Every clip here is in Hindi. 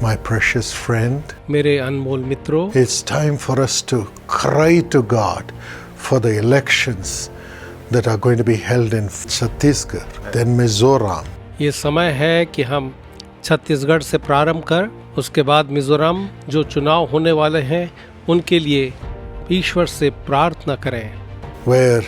My precious friend, मेरे अनमोल मित्रों, it's time for us to cry to God for the elections that are going to be held in Chhattisgarh, then Mizoram. ये समय है कि हम छत्तीसगढ़ से प्रारंभ कर उसके बाद मिजोरम जो चुनाव होने वाले हैं उनके लिए ईश्वर से प्रार्थना करें, Where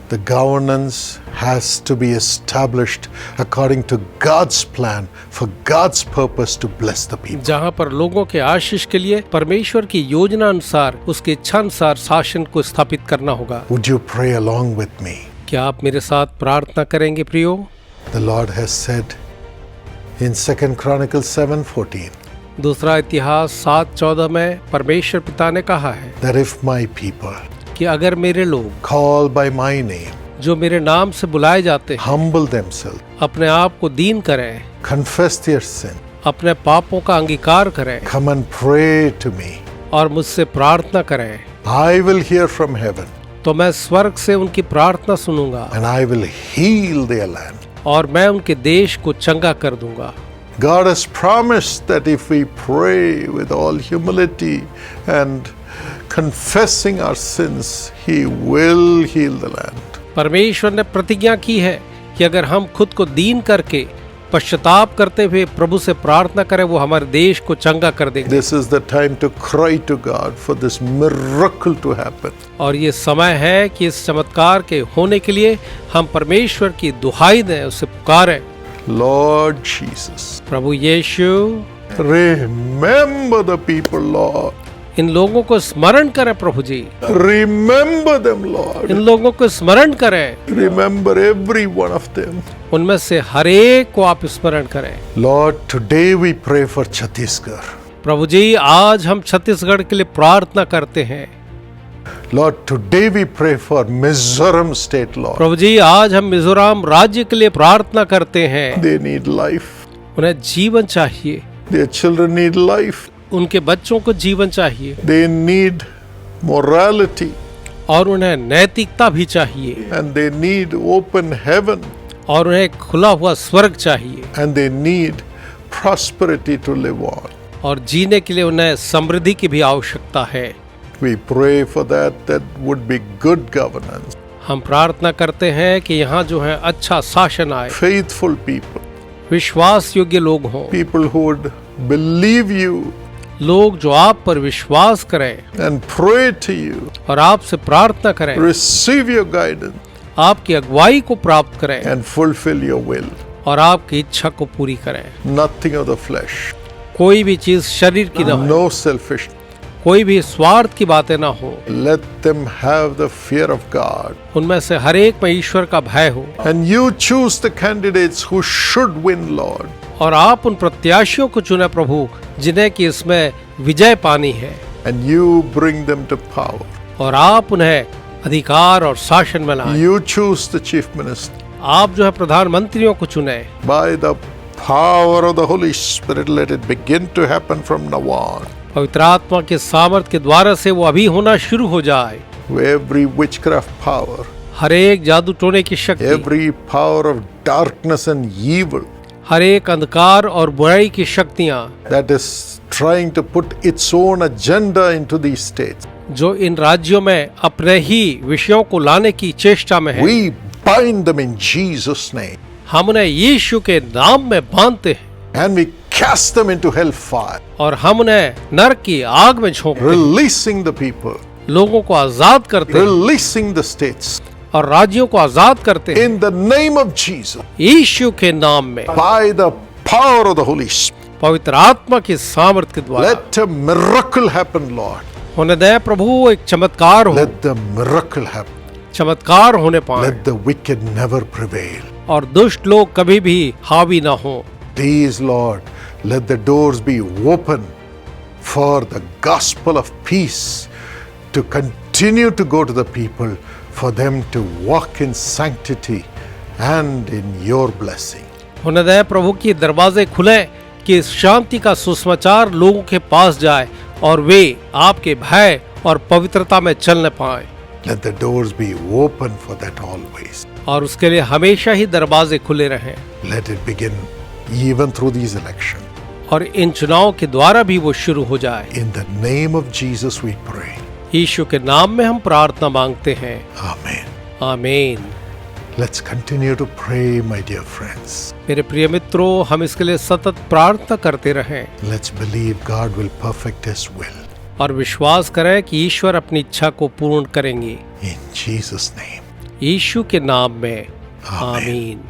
the governance has to be established according to God's plan for God's purpose to bless the people. जहाँ पर लोगों के आशीष के लिए परमेश्वर की योजना अनुसार उसकी इच्छा अनुसार शासन को स्थापित करना होगा। Would you pray along with me? क्या आप मेरे साथ प्रार्थना करेंगे प्रियो? The Lord has said in 2 Chronicles 7:14 दूसरा इतिहास 7:14 में परमेश्वर पिता ने कहा है that if my people कि अगर मेरे लोग call by my name, जो मेरे नाम से बुलाए जाते हैं humble themselves, अपने आप को दीन करें, confess their sin, अपने पापों का अंगीकार करें come and pray to me, और मुझसे प्रार्थना करें, I will hear from heaven तो मैं स्वर्ग से उनकी प्रार्थना सुनूंगा and I will heal their land. और मैं उनके देश को चंगा कर दूंगा। God has promised that if we pray with all humility and confessing our sins, He will heal the land. परमेश्वर ने प्रतिज्ञा की है कि अगर हम खुद को दीन करके पश्चाताप करते हुए प्रभु से प्रार्थना करें, वो हमारे देश को चंगा कर देंगे। This is the time to cry to God for this miracle to happen. और ये समय है कि इस चमत्कार के होने के लिए हम परमेश्वर की दुहाई दें, उससे पुकारें। Lord Jesus, Prabhu Yeshu, remember the people, Lord. इन लोगों को स्मरण करें प्रभु जी, Remember them, Lord. इन लोगों को स्मरण करें, Remember every one of them. उनमें से हर एक को आप स्मरण करें। Lord, today we pray for Chhattisgarh. प्रभु जी, आज हम छत्तीसगढ़ के लिए प्रार्थना करते हैं। Lord, today we pray for Mizoram state, Lord. प्रभु जी, आज हम मिजोरम राज्य के लिए प्रार्थना करते हैं। They need life. उन्हें जीवन चाहिए, Their children need life. उनके बच्चों को जीवन चाहिए They need morality. और उन्हें नैतिकता भी चाहिए And they need open heaven. और उन्हें खुला हुआ स्वर्ग चाहिए And they need prosperity to live on. और जीने के लिए उन्हें समृद्धि की भी आवश्यकता है। We pray for that would be good governance. हम प्रार्थना करते हैं कि यहाँ जो है अच्छा शासन आए, Faithful people. विश्वास योग्य लोग हों, People who would believe you लोग जो आप पर विश्वास करें and pray to you. और आपसे प्रार्थना करें, Receive your guidance आपकी अगुवाई को प्राप्त करें and fulfill your will. और आपकी इच्छा को पूरी करें। Nothing of the flesh. कोई भी चीज शरीर की ना हो, No selfish. कोई भी स्वार्थ की बातें ना हो, Let them have the fear of God. उनमें से हर एक में ईश्वर का भय हो And you choose the candidates who should win, Lord. और आप उन प्रत्याशियों को चुने प्रभु जिन्हें कि इसमें विजय पानी है And you bring them to power. और आप उन्हें अधिकार और शासन में लाएं। You choose the chief minister. आप जो है प्रधानमंत्रियों को चुने By the power of the Holy Spirit, let it begin to happen from now on. पवित्र आत्मा के सामर्थ के द्वारा से वो अभी होना शुरू हो जाए। Every witchcraft power, हर एक जादू टोने की शक्ति, every power of darkness and evil हर एक अंधकार और बुराई की शक्तियाँ that is trying to put its own agenda into these states, जो इन राज्यों में अपने ही विषयों को लाने की चेष्टा में है, we bind them in Jesus' name हम उन्हें यीशु के नाम में बांधते हैं and we cast them into hellfire, और हम उन्हें नरक की आग में झोंकते हैं, releasing the people, लोगों को आजाद करते हैं releasing the states और राज्यों को आजाद करते हैं in the name of Jesus, यीशु के नाम में, by the power of the Holy Spirit. पवित्र आत्मा की सामर्थ के द्वारा। Let a miracle happen, Lord. होने दे प्रभु, एक चमत्कार हो, Let the miracle happen. चमत्कार होने पाए Let the wicked never prevail. और दुष्ट लोग कभी भी हावी ना हो। Please, Lord, let the doors be open for the gospel of peace to continue to go to the people, for them to walk in sanctity and in your blessing. होने दे प्रभु की दरवाजे खुले कि इस शांति का सुसमाचार लोगों के पास जाए और वे आपके भय और पवित्रता में चलने पाए। Let the doors be open for that always. और उसके लिए हमेशा ही दरवाजे खुले रहें। Let it begin even through these elections. और इन चुनाव के द्वारा भी वो शुरू हो जाए। In the name of Jesus we pray. यीशु के नाम में हम प्रार्थना मांगते हैं। Amen. आमीन। Let's continue to pray, my dear friends. मेरे प्रिय मित्रों, हम इसके लिए सतत प्रार्थना करते रहें Let's believe God will perfect His will. और विश्वास करें कि ईश्वर अपनी इच्छा को पूर्ण करेंगे। In Jesus' name. यीशु के नाम में आमीन। आमीन।